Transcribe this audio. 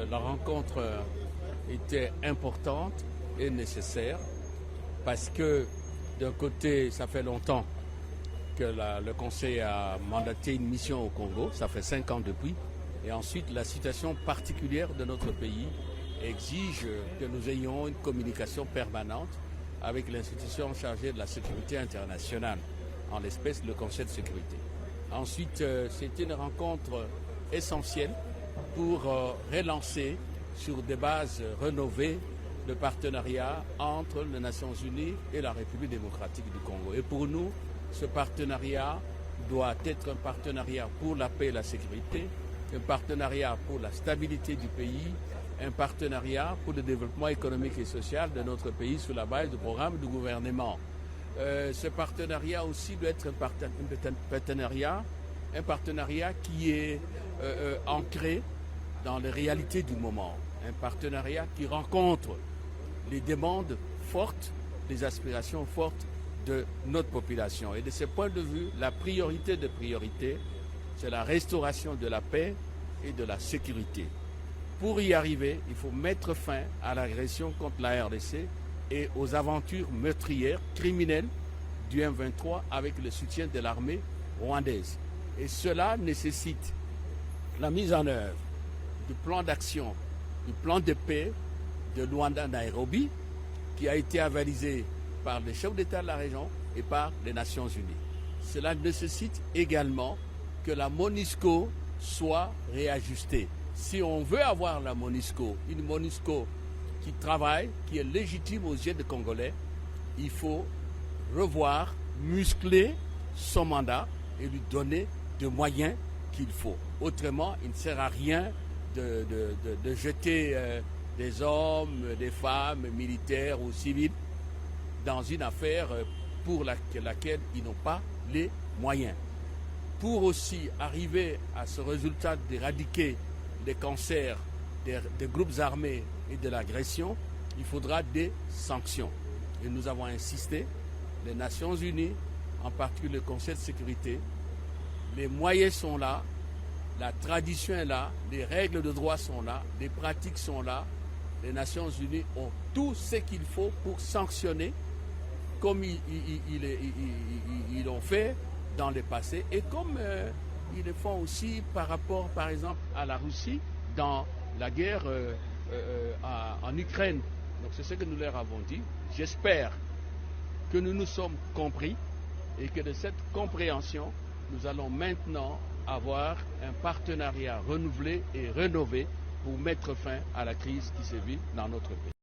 la rencontre était importante et nécessaire parce que d'un côté, ça fait longtemps que le Conseil a mandaté une mission au Congo, ça fait 5 ans depuis, et ensuite la situation particulière de notre pays exige que nous ayons une communication permanente avec l'institution chargée de la sécurité internationale, en l'espèce le Conseil de sécurité. Ensuite, c'est une rencontre essentielle pour relancer sur des bases rénovées le partenariat entre les Nations Unies et la République démocratique du Congo. Et pour nous, ce partenariat doit être un partenariat pour la paix et la sécurité, un partenariat pour la stabilité du pays, un partenariat pour le développement économique et social de notre pays sur la base du programme du gouvernement. Ce partenariat aussi doit être un partenariat qui est ancré dans les réalités du moment, un partenariat qui rencontre les demandes fortes, les aspirations fortes de notre population. Et de ce point de vue, la priorité des priorités, c'est la restauration de la paix et de la sécurité. Pour y arriver, il faut mettre fin à l'agression contre la RDC et aux aventures meurtrières, criminelles du M23 avec le soutien de l'armée rwandaise. Et cela nécessite la mise en œuvre du plan d'action, du plan de paix de Luanda-Nairobi, qui a été avalisé par les chefs d'État de la région et par les Nations Unies. Cela nécessite également que la MONUSCO soit réajustée. Si on veut avoir la MONUSCO, une MONUSCO qui travaille, qui est légitime aux yeux des Congolais, il faut revoir, muscler son mandat et lui donner des moyens qu'il faut. Autrement, il ne sert à rien de jeter des hommes, des femmes, militaires ou civils dans une affaire pour laquelle ils n'ont pas les moyens. Pour aussi arriver à ce résultat d'éradiquer les cancers des groupes armés et de l'agression, il faudra des sanctions. Et nous avons insisté, les Nations Unies, en particulier le Conseil de sécurité, les moyens sont là, la tradition est là, les règles de droit sont là, les pratiques sont là. Les Nations Unies ont tout ce qu'il faut pour sanctionner, comme ils l'ont fait dans le passé, et comme ils le font aussi par rapport, par exemple, à la Russie dans la guerre en Ukraine. Donc c'est ce que nous leur avons dit. J'espère que nous nous sommes compris et que de cette compréhension, nous allons maintenant avoir un partenariat renouvelé et rénové pour mettre fin à la crise qui se vit dans notre pays.